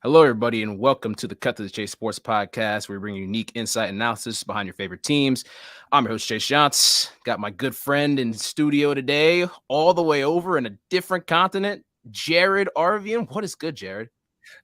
Hello, everybody, and welcome to the Cut to the Chase Sports Podcast, where we bring you unique insight and analysis behind your favorite teams. I'm your host, Chase Shantz. Got my good friend in studio today, all the way over in a different continent, Jared Arevian. What is good, Jared?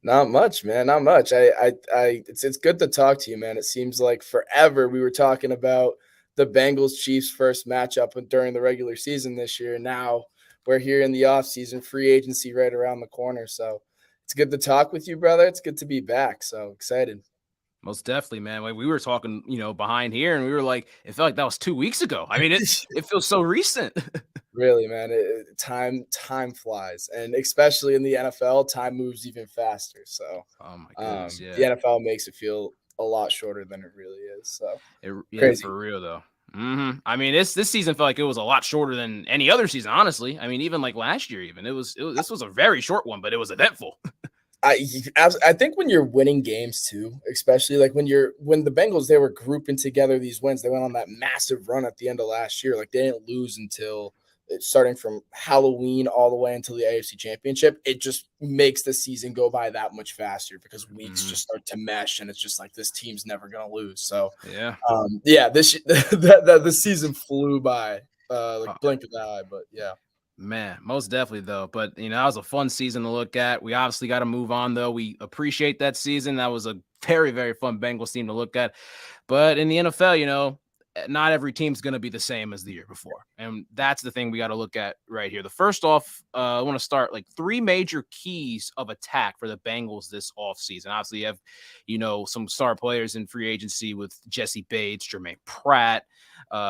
Not much, man. Not much. It's good to talk to you, man. It seems like forever we were talking about the Bengals Chiefs first matchup during the regular season this year. Now we're here in the offseason, free agency right around the corner. So it's good to talk with you, brother. It's good to be back. So excited. Most definitely, man. Like we were talking, behind here, and we were like, it felt like that was 2 weeks ago. I mean, it feels so recent. Really, man. Time flies, and especially in the NFL, time moves even faster. So Oh my goodness, the yeah. NFL makes it feel a lot shorter than it really is. So Yeah, crazy. for real though. I mean, this season felt like it was a lot shorter than any other season. Honestly, I mean, even like last year, even this was a very short one, but it was eventful. I think when you're winning games too, especially like when the Bengals, they were grouping together these wins. They went on that massive run at the end of last year. Like they didn't lose until starting from Halloween all the way until the AFC Championship. It just makes the season go by that much faster because weeks just start to mesh, and it's just like this team's never gonna lose. So Yeah. this the season flew by like blink of the eye, but yeah. Man, most definitely though. But that was a fun season to look at. We obviously got to move on though. We appreciate that season. That was a very, very fun Bengals team to look at. But in the NFL, not every team's going to be the same as the year before. And that's the thing we got to look at right here. The first off, I want to start like three major keys of attack for the Bengals this offseason. Obviously, you have, some star players in free agency with Jesse Bates, Jermaine Pratt,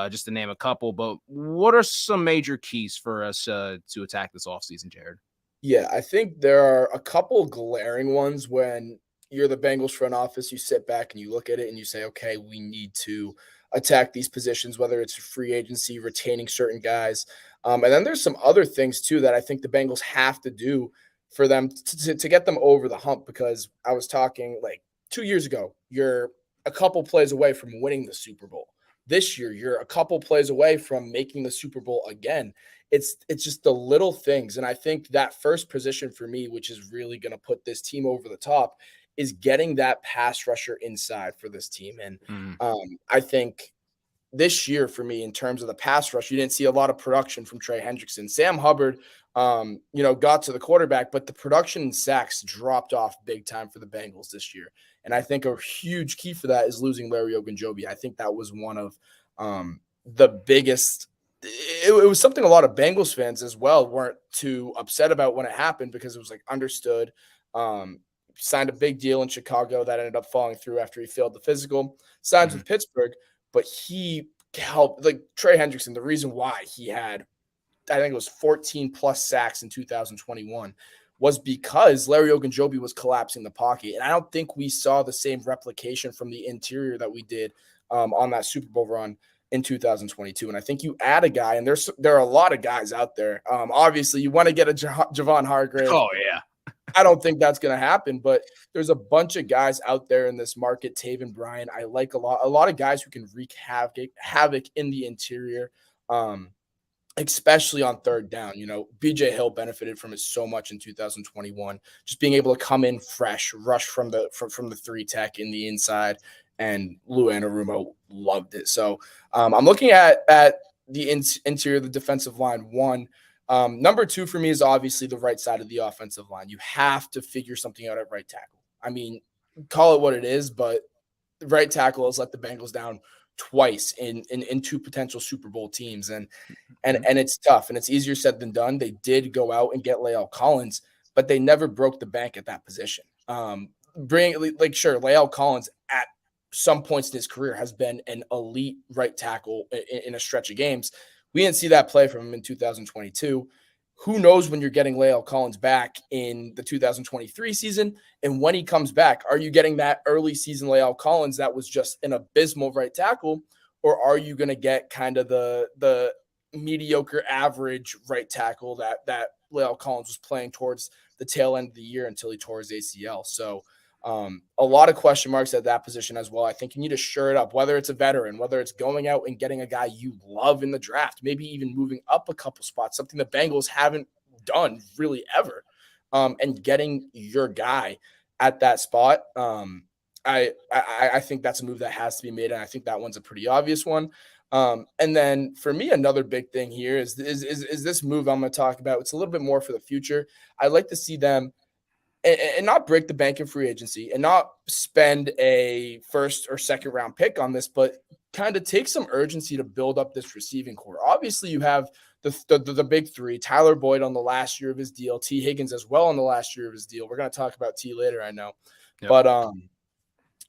just to name a couple. But what are some major keys for us to attack this offseason, Jared? Yeah, I think there are a couple glaring ones when you're the Bengals front office, you sit back and you look at it and you say, okay, we need to attack these positions, whether it's free agency, retaining certain guys. And then there's some other things too that I think the Bengals have to do for them to get them over the hump, because I was talking like 2 years ago, you're a couple plays away from winning the Super Bowl. This year, you're a couple plays away from making the Super Bowl again. It's just the little things. And I think that first position for me, which is really going to put this team over the top, is getting that pass rusher inside for this team. And I think this year for me, in terms of the pass rush, you didn't see a lot of production from Trey Hendrickson. Sam Hubbard, got to the quarterback, but the production in sacks dropped off big time for the Bengals this year. And I think a huge key for that is losing Larry Ogunjobi. I think that was one of the biggest. It was something a lot of Bengals fans as well weren't too upset about when it happened, because it was like understood. Signed a big deal in Chicago that ended up falling through after he failed the physical. Signs with Pittsburgh, but he helped, like Trey Hendrickson. The reason why he had, I think it was 14 plus sacks in 2021, was because Larry Ogunjobi was collapsing the pocket. And I don't think we saw the same replication from the interior that we did on that Super Bowl run in 2022. And I think you add a guy, and there are a lot of guys out there. Obviously, you want to get a Javon Hargrave. Oh, yeah. I don't think that's going to happen, but there's a bunch of guys out there in this market. Taven Bryan, I like a lot of guys who can wreak havoc in the interior, especially on third down. BJ Hill benefited from it so much in 2021, just being able to come in fresh, rush from the three tech in the inside, and Lou Anarumo loved it. So I'm looking at the interior, the defensive line. One. Number two for me is obviously the right side of the offensive line. You have to figure something out at right tackle. I mean, call it what it is, but right tackle has let the Bengals down twice in two potential Super Bowl teams. And it's tough, and it's easier said than done. They did go out and get Lael Collins, but they never broke the bank at that position. Lael Collins at some points in his career has been an elite right tackle in a stretch of games. We didn't see that play from him in 2022. Who knows when you're getting Lael Collins back in the 2023 season? And when he comes back, are you getting that early season Lael Collins that was just an abysmal right tackle? Or are you going to get kind of the mediocre average right tackle that Lael Collins was playing towards the tail end of the year until he tore his ACL? So a lot of question marks at that position as well. I think you need to shore it up, whether it's a veteran, whether it's going out and getting a guy you love in the draft, maybe even moving up a couple spots, something the Bengals haven't done really ever, and getting your guy at that spot. I think that's a move that has to be made, and I think that one's a pretty obvious one. And then for me, another big thing here is this move I'm going to talk about. It's a little bit more for the future. I'd like to see them and not break the bank in free agency and not spend a first or second round pick on this, but kind of take some urgency to build up this receiving core. Obviously, you have the big three, Tyler Boyd on the last year of his deal, Tee Higgins as well on the last year of his deal. We're going to talk about T later, I know. Yep. But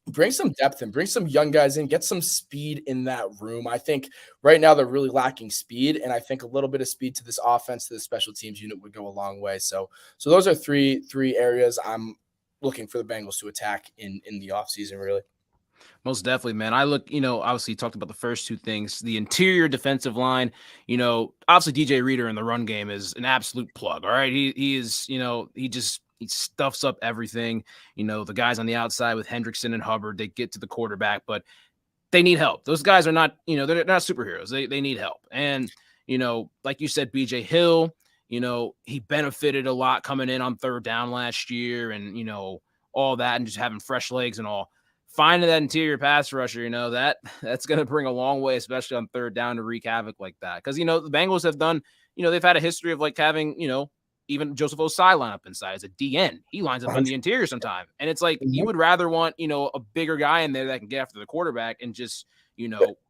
bring some depth in, bring some young guys in, get some speed in that room. I think right now they're really lacking speed, and I think a little bit of speed to this offense, to the special teams unit would go a long way. So those are three areas I'm looking for the Bengals to attack in the offseason, really. Most definitely, man. I look, obviously you talked about the first two things. The interior defensive line, obviously DJ Reader in the run game is an absolute plug. All right. He is, he stuffs up everything. The guys on the outside with Hendrickson and Hubbard, they get to the quarterback, but they need help. Those guys are not, they're not superheroes. They need help. And, like you said, BJ Hill, he benefited a lot coming in on third down last year and, all that and just having fresh legs and all. Finding that interior pass rusher, that's going to bring a long way, especially on third down to wreak havoc like that. Because, the Bengals have done, they've had a history of like having, even Joseph Osai line up inside as a DN. He lines up on the interior sometime. And it's like, you would rather want, a bigger guy in there that can get after the quarterback and just,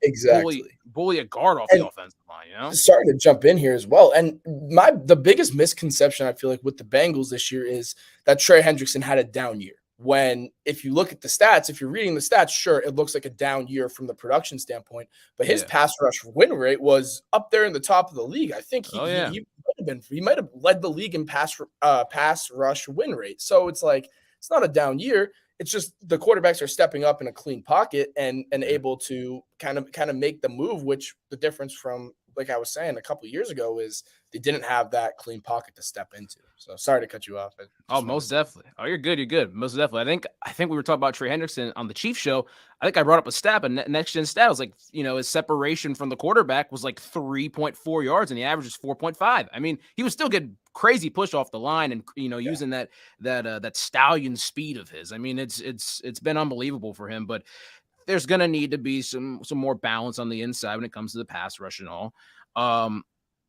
exactly bully a guard off the offensive line, Sorry to jump in here as well. And the biggest misconception I feel like with the Bengals this year is that Trey Hendrickson had a down year. When if you look at the stats, if you're reading the stats, sure, it looks like a down year from the production standpoint, but his pass rush win rate was up there in the top of the league. I think he might have led the league in pass rush win rate. So it's like, it's not a down year. It's just the quarterbacks are stepping up in a clean pocket and able to kind of make the move, which the difference from, like I was saying, a couple of years ago is they didn't have that clean pocket to step into. So sorry to cut you off. Most definitely. Oh, you're good. You're good. Most definitely. I think we were talking about Trey Hendrickson on the Chiefs show. I think I brought up a stat, a next gen stat. Was like, his separation from the quarterback was like 3.4 yards and the average is 4.5. I mean, he was still getting crazy push off the line and, using that stallion speed of his. I mean, it's been unbelievable for him, but there's going to need to be some more balance on the inside when it comes to the pass rush and all.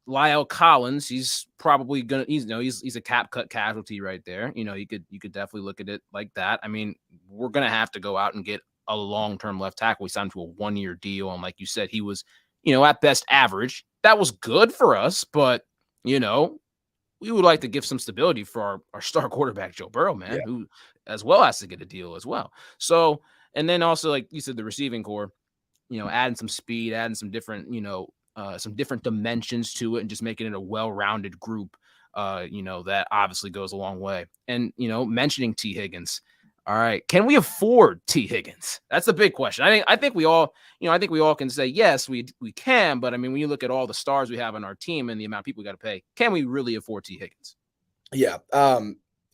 Lyle Collins, he's probably gonna, he's a cap cut casualty right there. You could definitely look at it like that. I mean, we're gonna have to go out and get a long-term left tackle. We signed to a 1-year deal, and like you said, he was, at best average. That was good for us, but we would like to give some stability for our star quarterback Joe Burrow, man, who as well has to get a deal as well. So, and then also, like you said, the receiving core, adding some speed, adding some different, some different dimensions to it and just making it a well-rounded group, that obviously goes a long way. And, mentioning Tee Higgins. All right. Can we afford Tee Higgins? That's the big question. I think we all can say, yes, we can. But I mean, when you look at all the stars we have on our team and the amount of people we got to pay, can we really afford Tee Higgins? Yeah,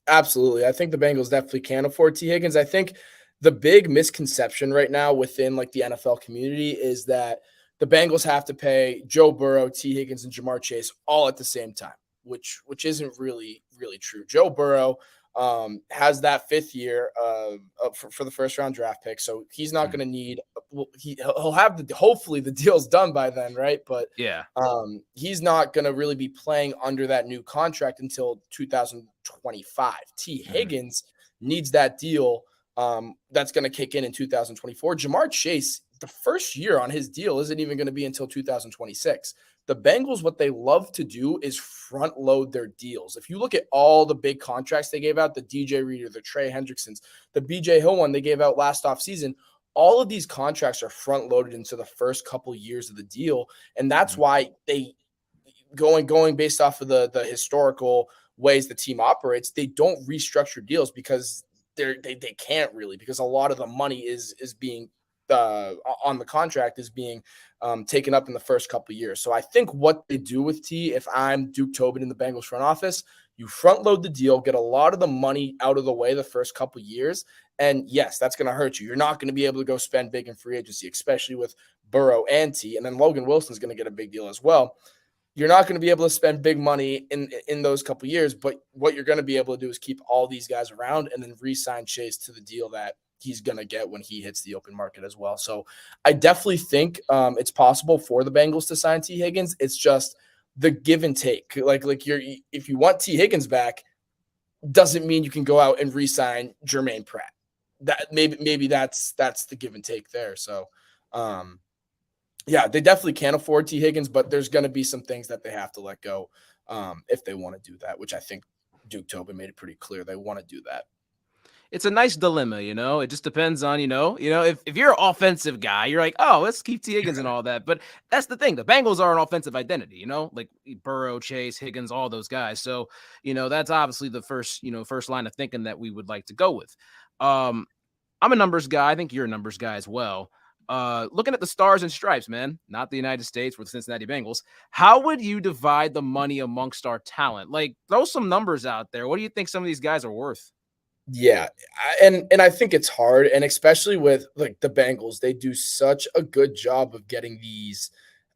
absolutely. I think the Bengals definitely can afford Tee Higgins. I think the big misconception right now within like the NFL community is that the Bengals have to pay Joe Burrow, Tee Higgins, and Jamar Chase all at the same time, which isn't really true. Joe Burrow has that 5th year for the first round draft pick, so he's not going to need. He'll have hopefully the deal's done by then, right? But he's not going to really be playing under that new contract until 2025. Tee Higgins needs that deal. That's going to kick in 2024. Jamar Chase, the first year on his deal isn't even going to be until 2026. The Bengals, what they love to do is front load their deals. If you look at all the big contracts they gave out, the DJ Reader, the Trey Hendricksons, the BJ Hill one they gave out last offseason, all of these contracts are front loaded into the first couple years of the deal. And that's why they going based off of the historical ways the team operates, they don't restructure deals because they can't really, because a lot of the money is being on the contract is being taken up in the first couple of years. So I think what they do with T, if I'm Duke Tobin in the Bengals front office, you front load the deal, get a lot of the money out of the way the first couple of years. And yes, that's going to hurt you. You're not going to be able to go spend big in free agency, especially with Burrow and T. And then Logan Wilson's going to get a big deal as well. You're not going to be able to spend big money in those couple years, but what you're going to be able to do is keep all these guys around and then re-sign Chase to the deal that he's going to get when he hits the open market as well. So I definitely think it's possible for the Bengals to sign Tee Higgins. It's just the give and take. Like if you want Tee Higgins back, doesn't mean you can go out and re-sign Jermaine Pratt. That maybe that's the give and take there. So yeah, they definitely can't afford Tee Higgins, but there's going to be some things that they have to let go if they want to do that, which I think Duke Tobin made it pretty clear they want to do that. It's a nice dilemma, It just depends on, if you're an offensive guy, you're like, oh, let's keep Tee Higgins and all that. But that's the thing. The Bengals are an offensive identity, like Burrow, Chase, Higgins, all those guys. So, that's obviously the first line of thinking that we would like to go with. I'm a numbers guy. I think you're a numbers guy as well. Looking at the stars and stripes, man, not the United States with the Cincinnati Bengals. How would you divide the money amongst our talent? Like, throw some numbers out there. What do you think some of these guys are worth? Yeah, and I think it's hard, and especially with like the Bengals, they do such a good job of getting these.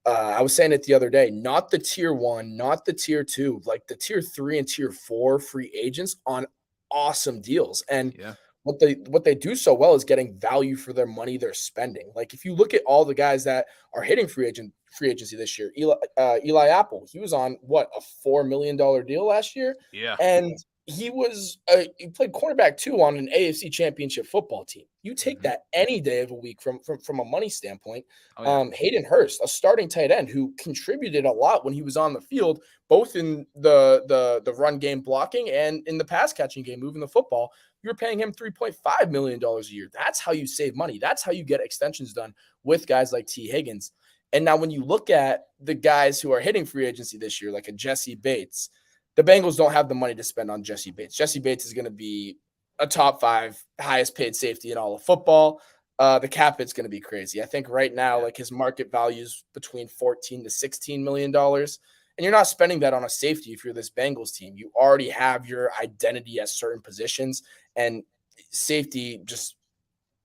I was saying it the other day, not the tier 1, not the tier 2, like the tier 3 and tier 4 free agents on awesome deals. And yeah. What they do so well is getting value for their money they're spending. Like if you look at all the guys that are hitting free agency this year, Eli Apple, he was on what, a $4 million deal last year, yeah, and he played cornerback too on an AFC Championship football team. You take that any day of a week from a money standpoint. Oh, yeah. Hayden Hurst, a starting tight end who contributed a lot when he was on the field, both in the run game blocking and in the pass catching game, moving the football. You're paying him $3.5 million a year. That's how you save money. That's how you get extensions done with guys like Tee Higgins. And now when you look at the guys who are hitting free agency this year, like a Jesse Bates, the Bengals don't have the money to spend on Jesse Bates. Jesse Bates is going to be a top 5 highest paid safety in all of football. The cap hit's going to be crazy. I think right now, like his market value is between $14 to $16 million. And you're not spending that on a safety if you're this Bengals team. You already have your identity at certain positions, and safety just,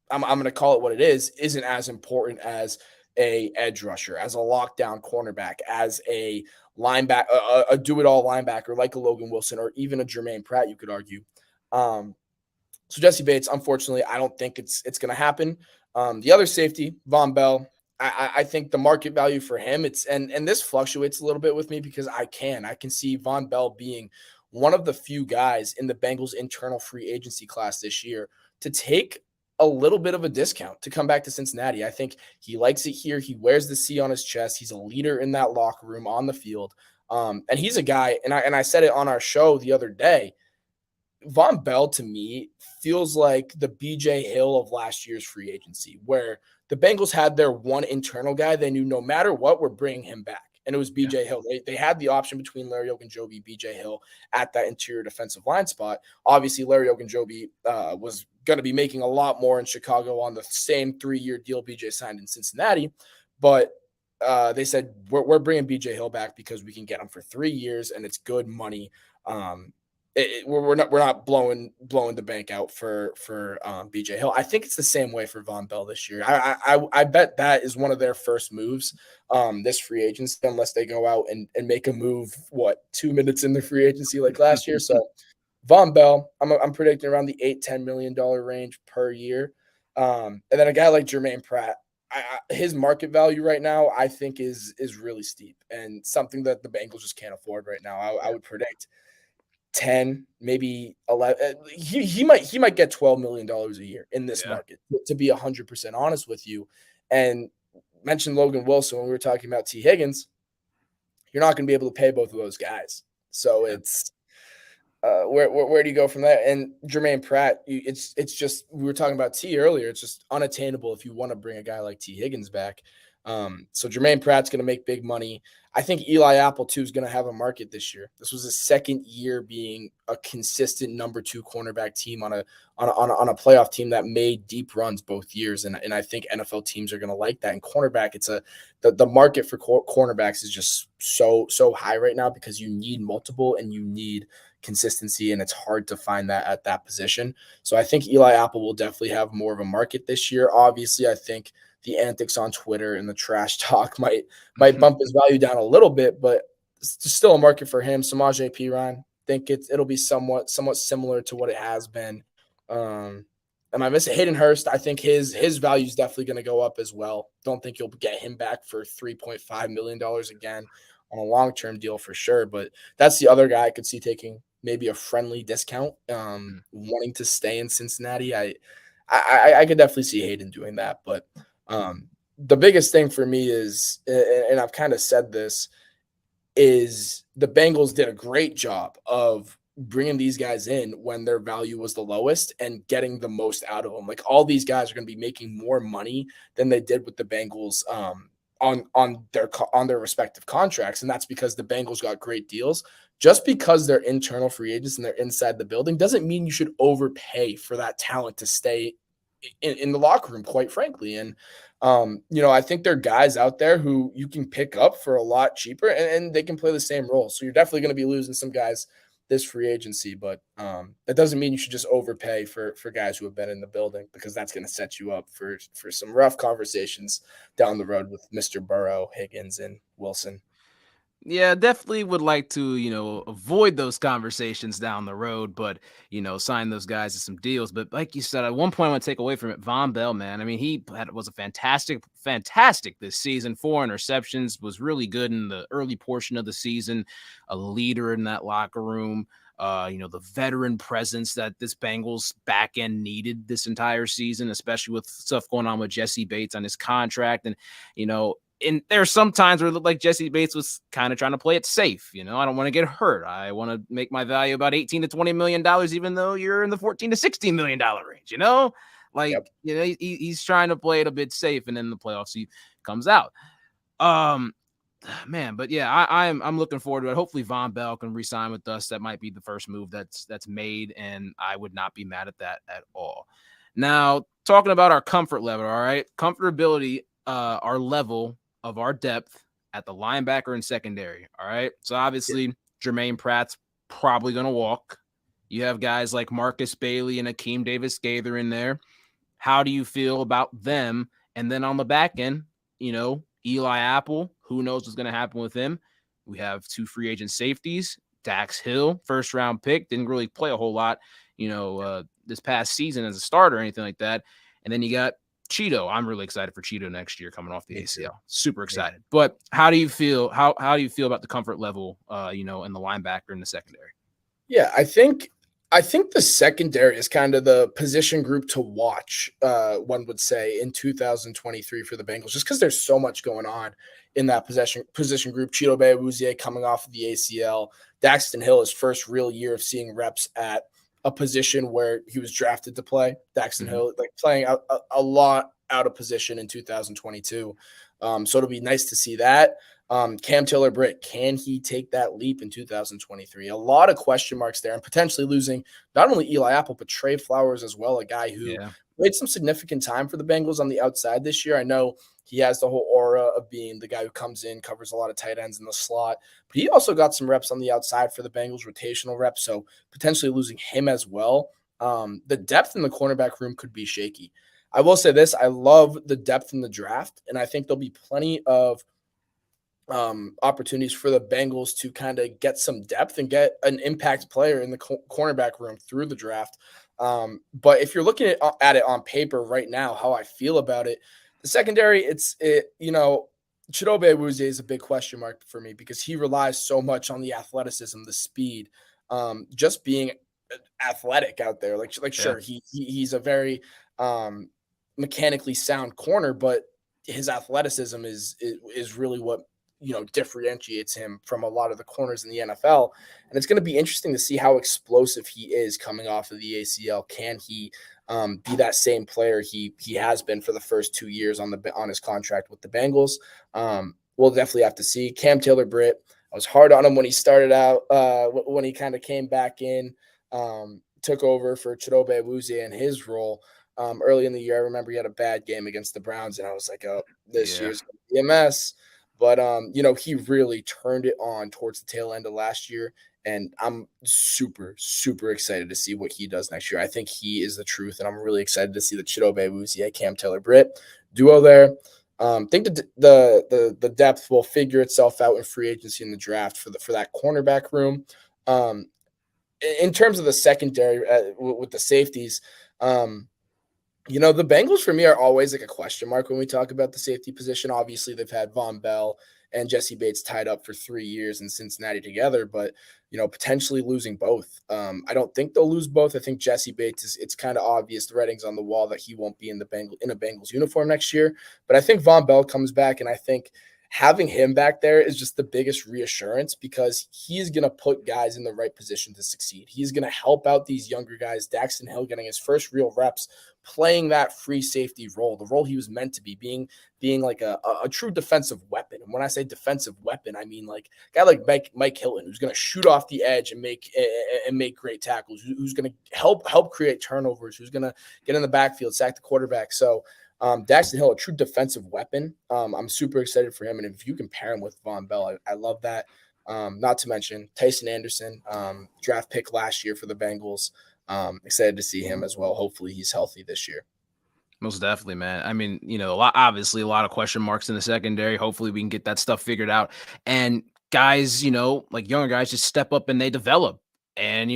I'm going to call it what it is, isn't as important as a edge rusher, as a lockdown cornerback, as a linebacker, a do-it-all linebacker like a Logan Wilson or even a Jermaine Pratt, you could argue. So Jesse Bates, unfortunately, I don't think it's going to happen. The other safety, Von Bell, I think the market value for him, and this fluctuates a little bit with me because I can see Von Bell being one of the few guys in the Bengals internal free agency class this year to take a little bit of a discount to come back to Cincinnati. I think he likes it here. He wears the C on his chest. He's a leader in that locker room on the field. And he's a guy, and I said it on our show the other day, Von Bell to me feels like the BJ Hill of last year's free agency, where the Bengals had their one internal guy. They knew no matter what, we're bringing him back. And it was BJ Hill. They had the option between Larry Ogunjobi, BJ Hill at that interior defensive line spot. Obviously, Larry Ogunjobi was going to be making a lot more in Chicago on the same 3-year deal BJ signed in Cincinnati. But they said, we're bringing BJ Hill back because we can get him for 3 years and it's good money. We're not blowing the bank out for BJ Hill. I think it's the same way for Von Bell this year. I bet that is one of their first moves this free agency, unless they go out and make a move 2 minutes in the free agency like last year. So Von Bell, I'm predicting around the $8-10 million range per year. And then a guy like Jermaine Pratt, his market value right now, I think is really steep and something that the Bengals just can't afford right now. I would predict 10, maybe 11. He might get $12 million a year in this market, to be 100% honest with you. And mentioned Logan Wilson when we were talking about Tee Higgins. You're not going to be able to pay both of those guys. So it's where do you go from there? And Jermaine Pratt, it's just, we were talking about T earlier. It's just unattainable if you want to bring a guy like Tee Higgins back. So Jermaine Pratt's going to make big money. I think Eli Apple too is going to have a market this year. This was his second year being a consistent number 2 cornerback team on a playoff team that made deep runs both years. And I think NFL teams are going to like that. And cornerback, the market for cornerbacks is just so high right now because you need multiple and you need consistency, and it's hard to find that at that position. So I think Eli Apple will definitely have more of a market this year. Obviously, I think the antics on Twitter and the trash talk might bump his value down a little bit, but still a market for him. Samaje Perine, think it'll be somewhat similar to what it has been. Am I missing Hayden Hurst? I think his value is definitely going to go up as well. Don't think you'll get him back for $3.5 million again on a long-term deal for sure. But that's the other guy I could see taking maybe a friendly discount, wanting to stay in Cincinnati. I could definitely see Hayden doing that. But the biggest thing for me is, and I've kind of said this, is the Bengals did a great job of bringing these guys in when their value was the lowest and getting the most out of them. Like, all these guys are going to be making more money than they did with the Bengals on their respective contracts, and that's because the Bengals got great deals. Just because they're internal free agents and they're inside the building doesn't mean you should overpay for that talent to stay in the locker room, quite frankly. And I think there are guys out there who you can pick up for a lot cheaper, and they can play the same role. So you're definitely going to be losing some guys this free agency, but that doesn't mean you should just overpay for guys who have been in the building, because that's going to set you up for some rough conversations down the road with Mr. Burrow, Higgins, and Wilson. Yeah, definitely would like to, avoid those conversations down the road, but, sign those guys to some deals. But like you said, at one point I want to take away from it, Von Bell, man. I mean, was a fantastic this season. 4 interceptions, was really good in the early portion of the season, a leader in that locker room. The veteran presence that this Bengals back end needed this entire season, especially with stuff going on with Jesse Bates on his contract. And, and there are some times where it looked like Jesse Bates was kind of trying to play it safe. I don't want to get hurt. I want to make my value about $18 to $20 million, even though you're in the $14 to $16 million range, Like, yep. He's trying to play it a bit safe, and then in the playoffs he comes out. Man, but yeah, I'm looking forward to it. Hopefully Von Bell can re-sign with us. That might be the first move that's made, and I would not be mad at that at all. Now, talking about our comfort level, all right? Comfortability, our level of our depth at the linebacker and secondary, all right? So obviously, Jermaine Pratt's probably going to walk. You have guys like Marcus Bailey and Akeem Davis-Gaither in there. How do you feel about them? And then on the back end, Eli Apple, who knows what's going to happen with him? We have 2 free agent safeties. Dax Hill, first-round pick, didn't really play a whole lot, this past season as a starter or anything like that. And then you got Cheeto. I'm really excited for Cheeto next year coming off the ACL. Super excited. But how do you feel? How do you feel about the comfort level, in the linebacker and the secondary? Yeah, I think the secondary is kind of the position group to watch, one would say, in 2023 for the Bengals, just because there's so much going on in that position group. Chidobe Awuzie coming off of the ACL. Daxton Hill, his first real year of seeing reps at a position where he was drafted to play. Daxton Hill, like, playing a lot out of position in 2022. So it'll be nice to see that. Cam Taylor-Britt, can he take that leap in 2023? A lot of question marks there, and potentially losing not only Eli Apple, but Trey Flowers as well, a guy who played some significant time for the Bengals on the outside this year. I know he has the whole aura of being the guy who comes in, covers a lot of tight ends in the slot, but he also got some reps on the outside for the Bengals, rotational reps, so potentially losing him as well. The depth in the cornerback room could be shaky. I will say this, I love the depth in the draft, and I think there'll be plenty of opportunities for the Bengals to kind of get some depth and get an impact player in the cornerback room through the draft. But if you're looking at it on paper right now, how I feel about it, the secondary, Chidobe Awuzie is a big question mark for me, because he relies so much on the athleticism, the speed, just being athletic out there. Sure, he's a very mechanically sound corner, but his athleticism is really what differentiates him from a lot of the corners in the NFL. And it's going to be interesting to see how explosive he is coming off of the ACL. Can he be that same player he has been for the first 2 years on his contract with the Bengals? We'll definitely have to see. Cam Taylor-Britt, I was hard on him when he started out, when he kind of came back in, took over for Chidobe Awuzie in his role. Early in the year, I remember he had a bad game against the Browns, and I was like, oh, this year's going to be a mess. But, he really turned it on towards the tail end of last year, and I'm super, super excited to see what he does next year. I think he is the truth, and I'm really excited to see the Chidobe Awuzie, Cam Taylor-Britt duo there. Think the depth will figure itself out in free agency in the draft for that cornerback room. In terms of the secondary with the safeties, the Bengals for me are always like a question mark when we talk about the safety position. Obviously, they've had Von Bell and Jesse Bates tied up for 3 years in Cincinnati together, but potentially losing both. I don't think they'll lose both. I think Jesse Bates it's kind of obvious. The writing's on the wall that he won't be in a Bengals uniform next year. But I think Von Bell comes back, and I think having him back there is just the biggest reassurance because he's going to put guys in the right position to succeed. He's going to help out these younger guys. Daxton Hill getting his first real reps, playing that free safety role, the role he was meant to be, being like a true defensive weapon. And when I say defensive weapon, I mean like a guy like Mike Hilton, who's going to shoot off the edge and make great tackles, who's going to help create turnovers, who's going to get in the backfield, sack the quarterback. So Daxton Hill, a true defensive weapon. I'm super excited for him. And if you can pair him with Von Bell, I love that. Not to mention Tyson Anderson, draft pick last year for the Bengals. Excited to see him as well. Hopefully he's healthy this year. Most definitely, man. I mean, obviously a lot of question marks in the secondary. Hopefully we can get that stuff figured out. And guys, like younger guys just step up and they develop. And,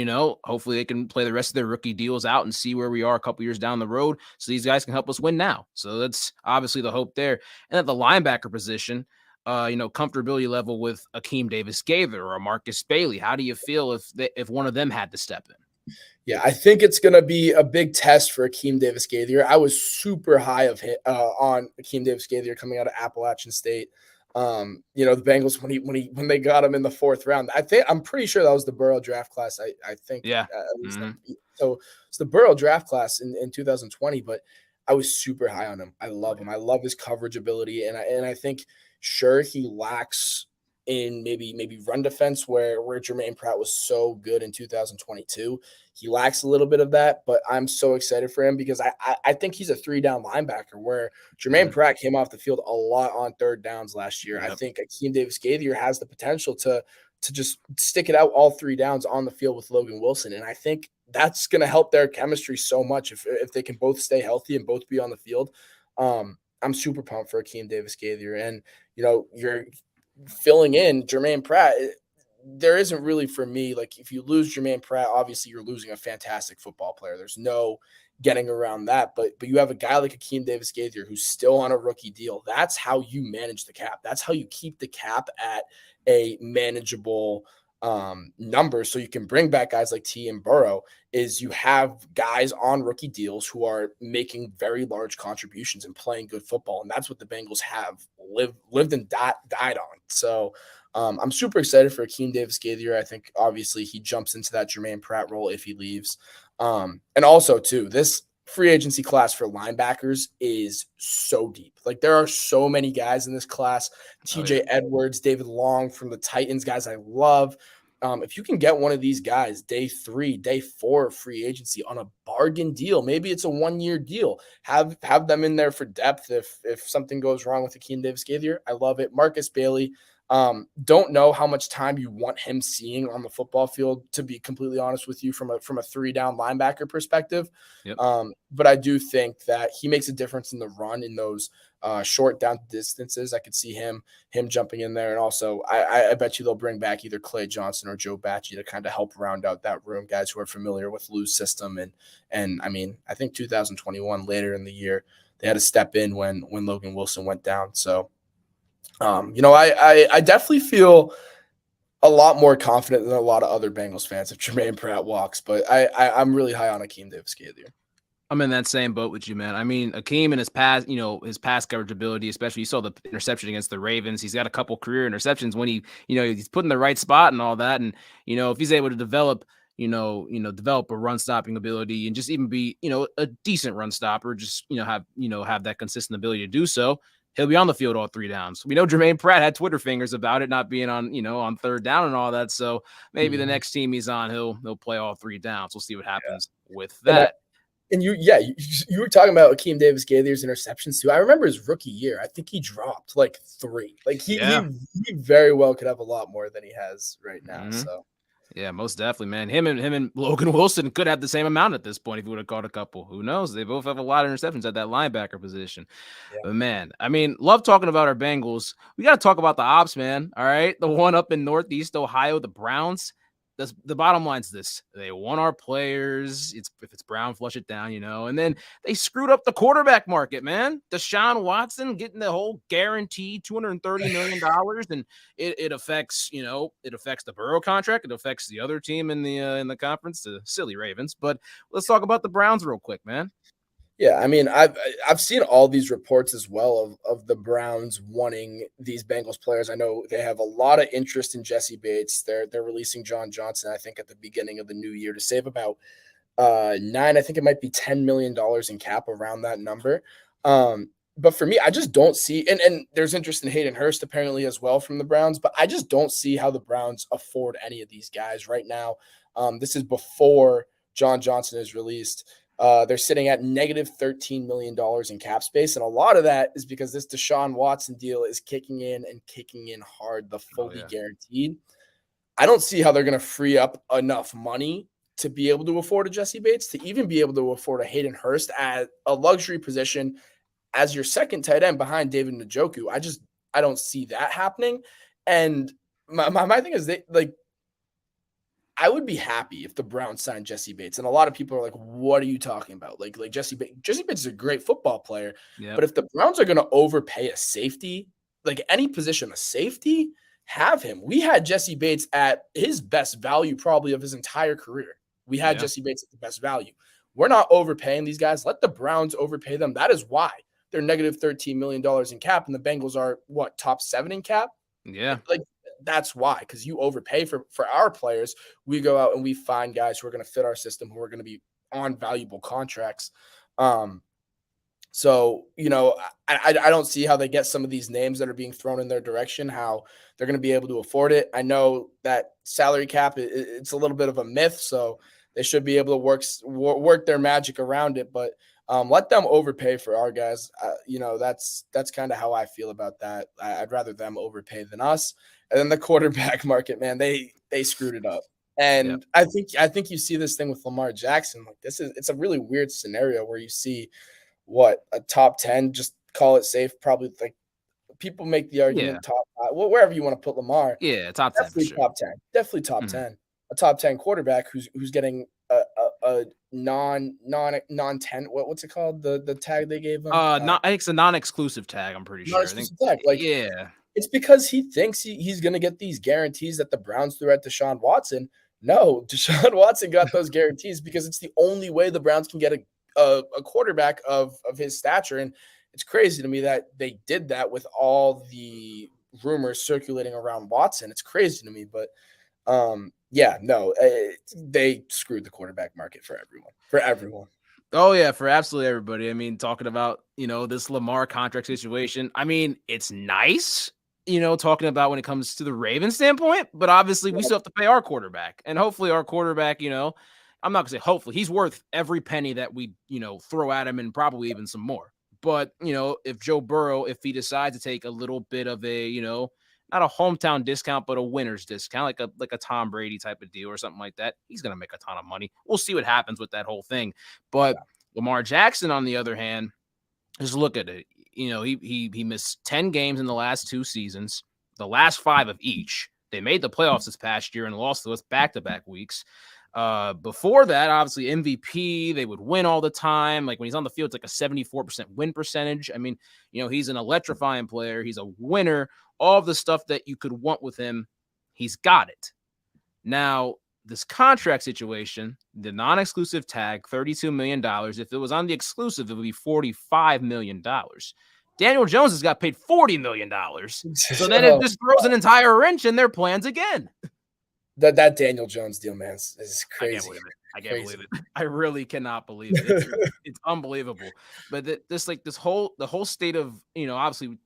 hopefully they can play the rest of their rookie deals out and see where we are a couple years down the road. So these guys can help us win now. So that's obviously the hope there. And at the linebacker position, comfortability level with Akeem Davis-Gaither or Marcus Bailey. How do you feel if one of them had to step in? Yeah, I think it's going to be a big test for Akeem Davis-Gaither. I was super high on Akeem Davis-Gaither coming out of Appalachian State. The Bengals when they got him in the 4th round. I'm pretty sure that was the Burrow draft class. I think yeah. At least so it's the Burrow draft class in 2020. But I was super high on him. I love him. I love his coverage ability, and I think sure he lacks in maybe run defense where Jermaine Pratt was so good in 2022. He lacks a little bit of that, but I'm so excited for him because I think he's a 3-down linebacker where Jermaine Pratt came off the field a lot on 3rd downs last year. Yep. I think Akeem Davis-Gaither has the potential to just stick it out all 3 downs on the field with Logan Wilson. And I think that's going to help their chemistry so much if they can both stay healthy and both be on the field. I'm super pumped for Akeem Davis-Gaither. And, you're filling in Jermaine Pratt. There isn't really for me, like if you lose Jermaine Pratt, obviously you're losing a fantastic football player. There's no getting around that. But you have a guy like Akeem Davis-Gaither who's still on a rookie deal. That's how you manage the cap. That's how you keep the cap at a manageable number so you can bring back guys like T and Burrow. Is you have guys on rookie deals who are making very large contributions and playing good football. And that's what the Bengals have lived and died on. So I'm super excited for Akeem Davis-Gaither. I think obviously he jumps into that Jermaine Pratt role if he leaves. And also too, this free agency class for linebackers is so deep. Like there are so many guys in this class. TJ Edwards, David Long from the Titans, guys I love. If you can get one of these guys day 3, day 4 free agency on a bargain deal, maybe it's a 1-year deal, have them in there for depth if something goes wrong with Akeem Davis-Gaither. I love it. Marcus Bailey, don't know how much time you want him seeing on the football field, to be completely honest with you, from a 3-down linebacker perspective. Yep. But I do think that he makes a difference in the run in those short down distances. I could see him jumping in there. And also I bet you they'll bring back either Clay Johnson or Joe Bachie to kind of help round out that room, guys who are familiar with Lou's system. And I mean, I think 2021 later in the year, they had to step in when Logan Wilson went down. So, I definitely feel a lot more confident than a lot of other Bengals fans if Jermaine Pratt walks, but I'm really high on Akeem Davis-Gaither. I'm in that same boat with you, man. I mean, Akeem and his pass coverage ability, especially you saw the interception against the Ravens. He's got a couple career interceptions when he's put in the right spot and all that. And, if he's able to develop a run stopping ability and just even be, a decent run stopper, just, have that consistent ability to do so, he'll be on the field all 3 downs. We know Jermaine Pratt had Twitter fingers about it not being on, on 3rd down and all that. So maybe the next team he's on, he'll play all 3 downs. We'll see what happens with that. And you were talking about Akeem Davis-Gaither's interceptions too. I remember his rookie year. I think he dropped like 3. Like he very well could have a lot more than he has right now. So Yeah, most definitely, man. Him and Logan Wilson could have the same amount at this point if he would have caught a couple. Who knows? They both have a lot of interceptions at that linebacker position. Yeah. But man, I mean, love talking about our Bengals. We got to talk about the ops, man. All right, the one up in Northeast Ohio, the Browns. The bottom line's this: they want our players. If it's Brown, flush it down, and then they screwed up the quarterback market, man. Deshaun Watson getting the whole guaranteed $230 million, and it affects, it affects the Burrow contract. It affects the other team in the conference, the silly Ravens. But let's talk about the Browns real quick, man. Yeah, I mean, I've seen all these reports as well of the Browns wanting these Bengals players. I know they have a lot of interest in Jesse Bates. They're releasing John Johnson, I think, at the beginning of the new year to save about I think it might be $10 million in cap, around that number. But for me, I just don't see, and there's interest in Hayden Hurst apparently as well from the Browns, but I just don't see how the Browns afford any of these guys right now. This is before John Johnson is released. They're sitting at negative $13 million in cap space. And a lot of that is because this Deshaun Watson deal is kicking in hard, the fully guaranteed. I don't see how they're going to free up enough money to be able to afford a Jesse Bates, to even be able to afford a Hayden Hurst at a luxury position as your second tight end behind David Njoku. I don't see that happening. And my thing is, I would be happy if the Browns signed Jesse Bates. And a lot of people are like, what are you talking about? Like Jesse Bates is a great football player. Yep. But if the Browns are going to overpay a safety, like any position, a safety, have him. We had Jesse Bates at his best value probably of his entire career. We had Jesse Bates at the best value. We're not overpaying these guys. Let the Browns overpay them. That is why they're negative $13 million in cap. And the Bengals are, top 7 in cap? Yeah. That's why, because you overpay for our players. We go out and we find guys who are going to fit our system, who are going to be on valuable contracts. So, I don't see how they get some of these names that are being thrown in their direction, how they're going to be able to afford it. I know that salary cap, it's a little bit of a myth, so they should be able to work their magic around it. But let them overpay for our guys. That's kind of how I feel about that. I'd rather them overpay than us. And then the quarterback market, man, they screwed it up. And I think you see this thing with Lamar Jackson. Like it's a really weird scenario where you see a top 10, just call it safe. Probably like people make the argument top 5, wherever you want to put Lamar. Yeah, top 10. Definitely top 10. Definitely top 10. A top 10 quarterback who's getting a non-10. What's it called? The tag they gave him? I think it's a non-exclusive tag. I'm pretty sure. Non-exclusive tag. It's because he thinks he's going to get these guarantees that the Browns threw at Deshaun Watson. No, Deshaun Watson got those guarantees because it's the only way the Browns can get a quarterback of his stature. And it's crazy to me that they did that with all the rumors circulating around Watson. It's crazy to me, but they screwed the quarterback market for everyone. Oh, yeah, for absolutely everybody. I mean, talking about, this Lamar contract situation, I mean, it's nice, talking about when it comes to the Ravens standpoint, but obviously we still have to pay our quarterback. And hopefully our quarterback, I'm not going to say hopefully, he's worth every penny that we, throw at him, and probably even some more. But, if Joe Burrow, if he decides to take a little bit of a, not a hometown discount, but a winner's discount, like a Tom Brady type of deal or something like that, he's going to make a ton of money. We'll see what happens with that whole thing. But Lamar Jackson, on the other hand, just look at it. He missed 10 games in the last 2 seasons, the last 5 of each. They made the playoffs this past year and lost to us back-to-back weeks. Before that, obviously MVP, they would win all the time. Like when he's on the field, it's like a 74% win percentage. I mean, he's an electrifying player. He's a winner. All of the stuff that you could want with him, he's got it. Now, this contract situation, the non-exclusive tag, $32 million. If it was on the exclusive, it would be $45 million. Daniel Jones has got paid $40 million. So then it just throws an entire wrench in their plans again. That Daniel Jones deal, man, is crazy. I can't believe it. I really cannot believe it. It's unbelievable. But the whole state of, obviously,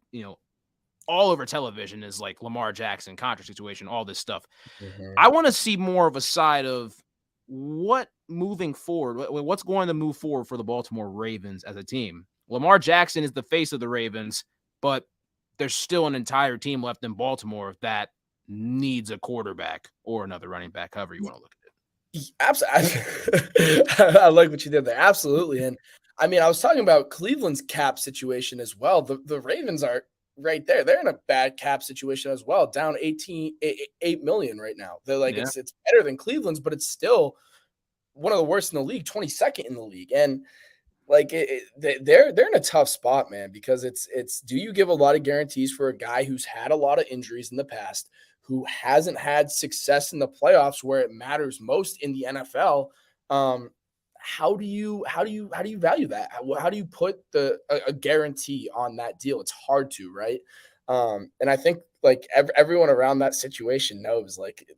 all over television is like Lamar Jackson contract situation, all this stuff. Mm-hmm. I want to see more of a side of what moving forward, what's going to move forward for the Baltimore Ravens as a team. Lamar Jackson is the face of the Ravens, but there's still an entire team left in Baltimore that needs a quarterback or another running back, however you want to look at it. Absolutely. I like what you did there. Absolutely. And I mean, I was talking about Cleveland's cap situation as well. The Ravens are right there. They're in a bad cap situation as well, down 8 million right now. They're like, Yeah. it's better than Cleveland's, but it's still one of the worst in the league, 22nd in the league. And like they're in a tough spot, man, because it's do you give a lot of guarantees for a guy who's had a lot of injuries in the past, who hasn't had success in the playoffs where it matters most in the NFL? How do you value that? How do you put a guarantee on that deal? It's hard to, right? And I think like everyone around that situation knows like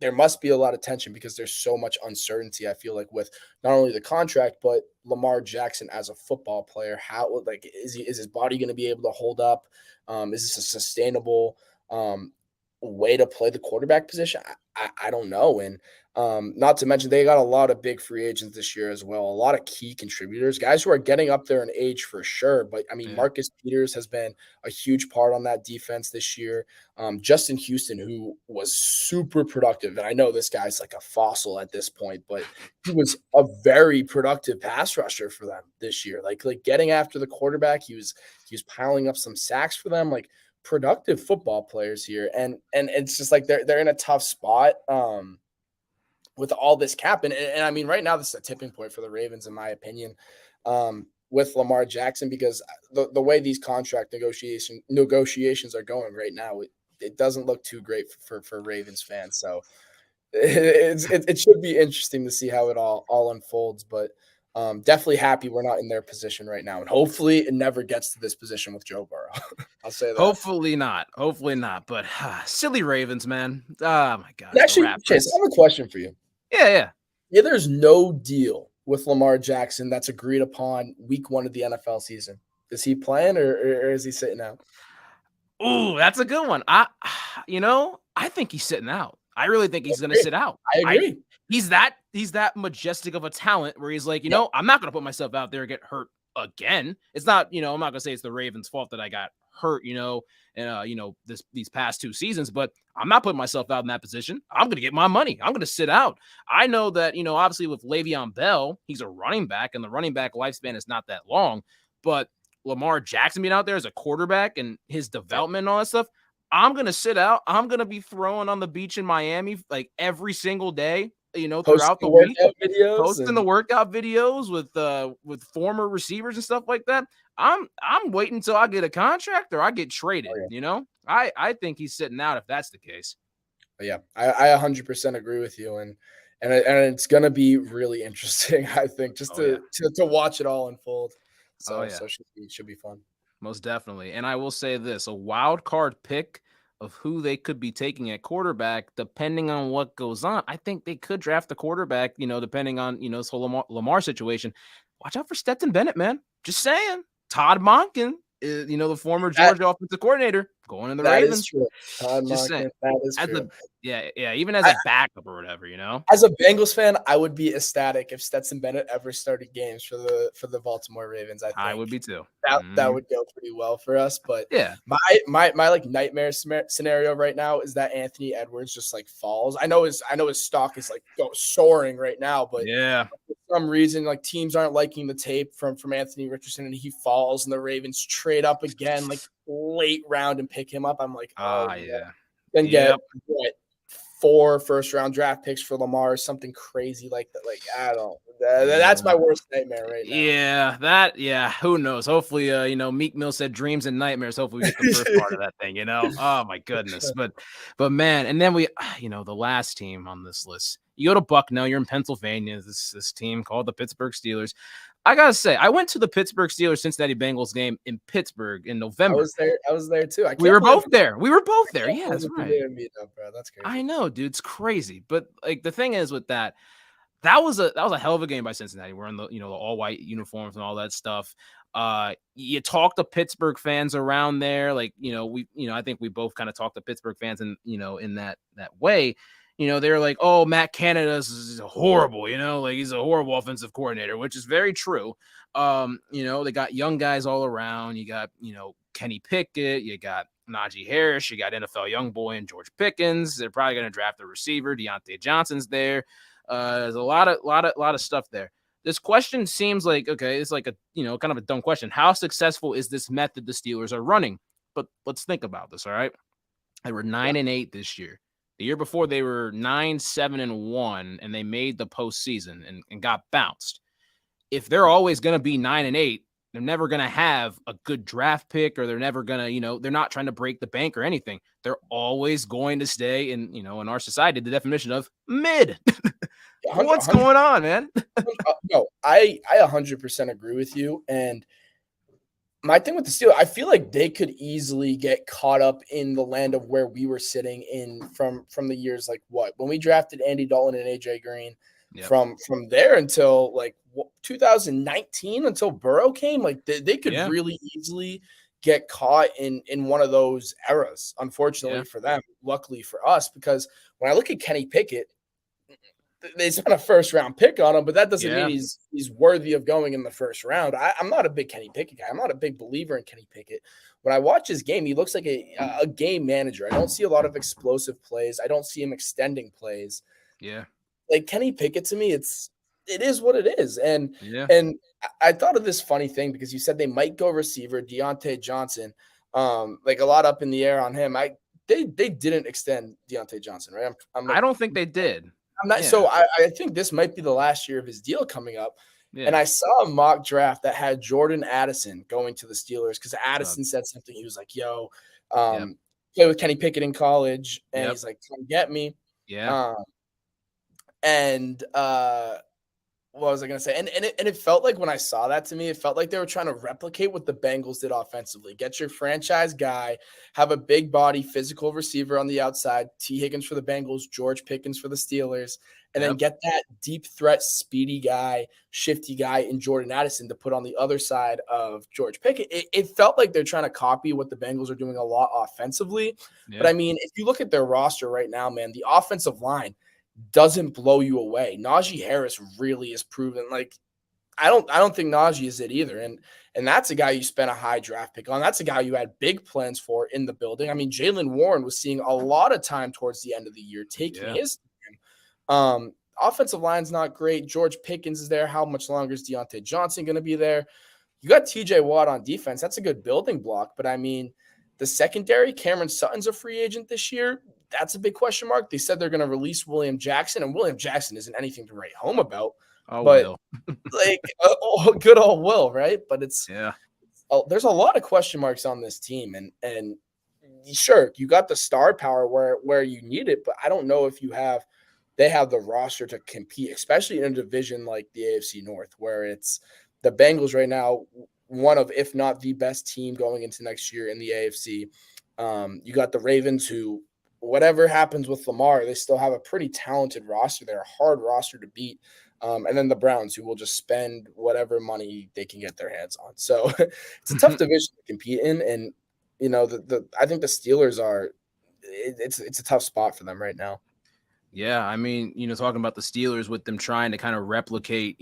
there must be a lot of tension because there's so much uncertainty. I feel like with not only the contract but Lamar Jackson as a football player. How like is his body going to be able to hold up? Is this a sustainable way to play the quarterback position? I don't know. And not to mention they got a lot of big free agents this year as well. A lot of key contributors, guys who are getting up there in age for sure. But I mean, Marcus Peters has been a huge part on that defense this year. Justin Houston, who was super productive. And I know this guy's like a fossil at this point, but he was a very productive pass rusher for them this year. Like getting after the quarterback, he was piling up some sacks for them. Like productive football players here. And it's just like they're in a tough spot. With all this cap. And I mean, right now, this is a tipping point for the Ravens, in my opinion, with Lamar Jackson, because the way these contract negotiations are going right now, it doesn't look too great for Ravens fans. So it should be interesting to see how it all unfolds. But definitely happy we're not in their position right now. And hopefully it never gets to this position with Joe Burrow. I'll say that. Hopefully not. But silly Ravens, man. Oh, my God. Actually, Chase, I have a question for you. Yeah. There's no deal with Lamar Jackson that's agreed upon week 1 of the NFL season. Is he playing or is he sitting out? Ooh, that's a good one. I think he's sitting out. I really think he's going to sit out. I agree. He's that majestic of a talent where he's like, I'm not going to put myself out there and get hurt again. It's not, I'm not going to say it's the Ravens' fault that I got hurt, these past 2 seasons, but I'm not putting myself out in that position. I'm going to get my money. I'm going to sit out. I know that, obviously with Le'Veon Bell, he's a running back and the running back lifespan is not that long, but Lamar Jackson being out there as a quarterback and his development and all that stuff, I'm going to sit out. I'm going to be throwing on the beach in Miami like every single day, throughout the week, posting the workout videos with former receivers and stuff like that. I'm waiting until I get a contract or I get traded. I think he's sitting out if that's the case. Yeah, I 100% agree with you, and it's gonna be really interesting. I think just to watch it all unfold. So it should be fun. Most definitely. And I will say this: a wild card pick of who they could be taking at quarterback, depending on what goes on. I think they could draft the quarterback, depending on, this whole Lamar situation. Watch out for Stetson Bennett, man. Just saying. Todd Monken, the former Georgia offensive coordinator, going in the Ravens. Is true. Todd Monken, that is true. Even as a backup or whatever, As a Bengals fan, I would be ecstatic if Stetson Bennett ever started games for the Baltimore Ravens. I would be too. That would go pretty well for us. But yeah, my like nightmare scenario right now is that Anthony Edwards just like falls. I know his stock is like soaring right now, but for some reason like teams aren't liking the tape from Anthony Richardson and he falls and the Ravens trade up again like late round and pick him up. I'm like, then get 4 first-round draft picks for Lamar, something crazy like that. Like, I don't. That's my worst nightmare right now. Who knows? Hopefully, Meek Mill said dreams and nightmares. Hopefully, we get the first part of that thing. Oh my goodness. But man, and then we, the last team on this list. You go to Bucknell. You're in Pennsylvania. This team called the Pittsburgh Steelers. I gotta say, I went to the Pittsburgh Steelers Cincinnati Bengals game in Pittsburgh in November. I was there too. We were both there. Yeah, that's right. Bro. That's crazy. I know, dude. It's crazy. But like the thing is with that was a hell of a game by Cincinnati. We're in the the all white uniforms and all that stuff. You talk to Pittsburgh fans around there, like I think we both kind of talked to Pittsburgh fans in in that way. They're like, oh, Matt Canada is horrible, like he's a horrible offensive coordinator, which is very true. They got young guys all around. You got, Kenny Pickett, you got, Najee Harris. You got NFL young boy and George Pickens. They're probably going to draft a receiver. Deontay Johnson's there. There's a lot of stuff there. This question seems like, okay, it's like a, kind of a dumb question. How successful is this method the Steelers are running? But let's think about this, all right? They were 9-8 this year. The year before they were 9-7-1, and they made the postseason and got bounced. If they're always going to be 9-8, they're never going to have a good draft pick, or they're never going to, they're not trying to break the bank or anything. They're always going to stay in, in our society, the definition of mid. What's going on, man? No, I 100% agree with you. And my thing with the Steelers, I feel like they could easily get caught up in the land of where we were sitting in from the years like when we drafted Andy Dalton and AJ Green. Yep. From there until like 2019, until Burrow came, like they could really easily get caught in one of those eras. Unfortunately for them, luckily for us, because when I look at Kenny Pickett, they spent a first round pick on him, but that doesn't mean he's worthy of going in the first round. I'm not a big Kenny Pickett guy. I'm not a big believer in Kenny Pickett. When I watch his game, he looks like a game manager. I don't see a lot of explosive plays. I don't see him extending plays. Yeah. Like Kenny Pickett, to me, it is what it is. And I thought of this funny thing because you said they might go receiver, Deontay Johnson, like a lot up in the air on him. They didn't extend Deontay Johnson, right? I don't think they did. I'm not. So I think this might be the last year of his deal coming up. Yeah. And I saw a mock draft that had Jordan Addison going to the Steelers because Addison said something. He was like, "Yo, play with Kenny Pickett in college," and he's like, "Come get me." Yeah. What was I going to say? And it felt like when I saw that, to me, it felt like they were trying to replicate what the Bengals did offensively. Get your franchise guy, have a big body, physical receiver on the outside, Tee Higgins for the Bengals, George Pickens for the Steelers, and then get that deep threat, speedy guy, shifty guy in Jordan Addison to put on the other side of George Pickens. It felt like they're trying to copy what the Bengals are doing a lot offensively. Yeah. But, I mean, if you look at their roster right now, man, the offensive line doesn't blow you away. Najee Harris really is proven. Like, I don't think Najee is it either. And that's a guy you spent a high draft pick on. That's a guy you had big plans for in the building. I mean, Jaylen Warren was seeing a lot of time towards the end of the year, taking his time. Offensive line's not great. George Pickens is there. How much longer is Deontay Johnson going to be there? You got TJ Watt on defense. That's a good building block. But I mean, the secondary, Cameron Sutton's a free agent this year. That's a big question mark. They said they're going to release William Jackson, and William Jackson isn't anything to write home about. Oh, but Will. like good old Will, right? But there's a lot of question marks on this team, and sure, you got the star power where you need it, but I don't know if they have the roster to compete, especially in a division like the AFC North, where it's the Bengals right now, one of, if not the best team going into next year in the AFC. You got the Ravens, who, whatever happens with Lamar, they still have a pretty talented roster. They're a hard roster to beat. And then the Browns, who will just spend whatever money they can get their hands on. So it's a tough division to compete in. And, I think the Steelers it's a tough spot for them right now. Yeah. I mean, talking about the Steelers with them trying to kind of replicate,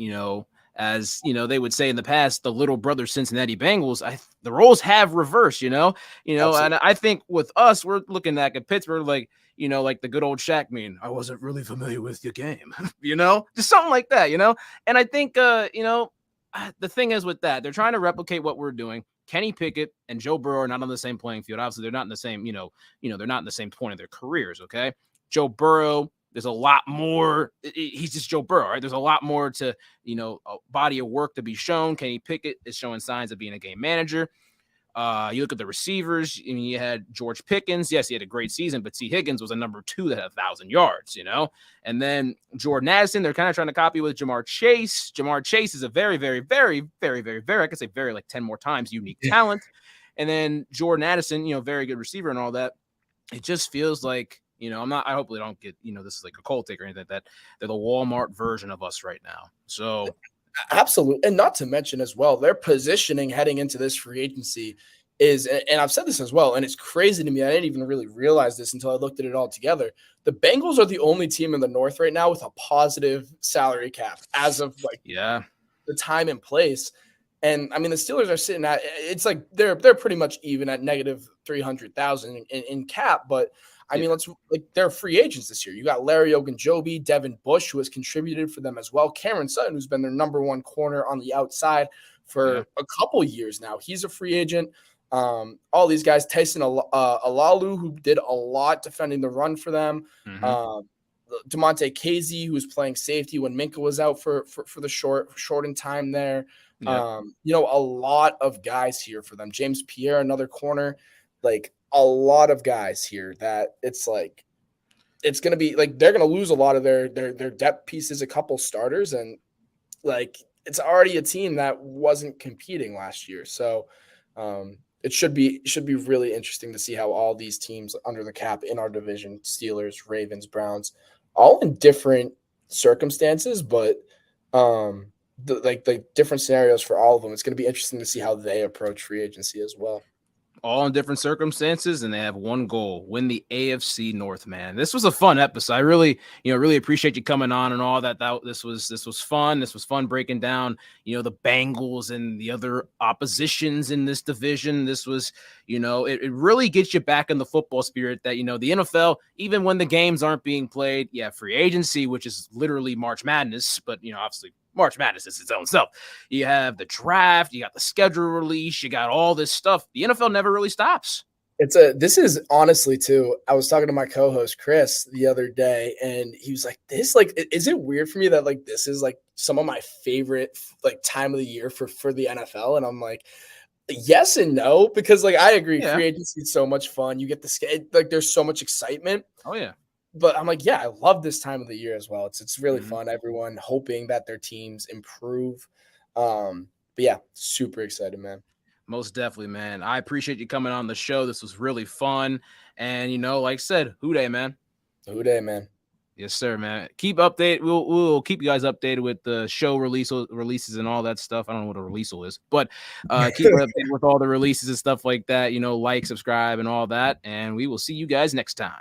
as they would say in the past, the little brother Cincinnati Bengals, the roles have reversed, and I think with us, we're looking at Pittsburgh like the good old Shaq meme. I wasn't really familiar with your game, just something like that, And I think, the thing is with that, they're trying to replicate what we're doing. Kenny Pickett and Joe Burrow are not on the same playing field. Obviously, they're not in the same, they're not in the same point of their careers. Okay, Joe Burrow. There's a lot more. He's just Joe Burrow, right? There's a lot more to, a body of work to be shown. Kenny Pickett is showing signs of being a game manager. You look at the receivers. I mean, you had George Pickens. Yes, he had a great season, but Tee Higgins was a number 2 that had 1,000 yards, And then Jordan Addison, they're kind of trying to copy with Jamar Chase. Jamar Chase is a very, very, very, very, very, very, I could say very like 10 more times unique talent. And then Jordan Addison, very good receiver and all that. It just feels like, I hopefully don't get, this is like a cold take or anything like that. They're the Walmart version of us right now. So absolutely. And not to mention as well, their positioning heading into this free agency is, and I've said this as well, and it's crazy to me. I didn't even really realize this until I looked at it all together. The Bengals are the only team in the North right now with a positive salary cap as of the time and place. And I mean, the Steelers are sitting at, it's like they're pretty much even at negative 300,000 in cap. But I mean, they're free agents this year. You got Larry Ogunjobi, Devin Bush, who has contributed for them as well. Cameron Sutton, who's been their number one corner on the outside for a couple years now. He's a free agent. All these guys, Tyson Alalu, who did a lot defending the run for them. DeMonte Casey, who was playing safety when Minka was out for the shortened time there. A lot of guys here for them. James Pierre, another corner, like a lot of guys here that it's like it's gonna be like they're gonna lose a lot of their depth pieces, a couple starters, and like it's already a team that wasn't competing last year. So it should be really interesting to see how all these teams under the cap in our division, Steelers, Ravens, Browns, all in different circumstances, but the different scenarios for all of them. It's going to be interesting to see how they approach free agency as well. All in different circumstances, and they have one goal: win the AFC North. Man, this was a fun episode. I really appreciate you coming on and all that. This was fun. This was fun breaking down, the Bengals and the other oppositions in this division. This was, it really gets you back in the football spirit that, the NFL, even when the games aren't being played, free agency, which is literally March Madness, but, obviously March Madness is its own stuff. You have the draft, you got the schedule release, you got all this stuff. The NFL never really stops. This is honestly too. I was talking to my co-host Chris the other day, and he was like, is it weird for me that like this is like some of my favorite like time of the year for the NFL? And I'm like, yes and no, because like I agree, free agency is so much fun. You get like there's so much excitement. Oh yeah. But I'm like, I love this time of the year as well. It's really fun. Everyone hoping that their teams improve. But yeah, super excited, man. Most definitely, man. I appreciate you coming on the show. This was really fun. And, like I said, Who Dey, man. Who Dey, man. Yes, sir, man. Keep updated. We'll keep you guys updated with the show releases and all that stuff. I don't know what a releasal is, but keep updated with all the releases and stuff like that. Like, subscribe, and all that. And we will see you guys next time.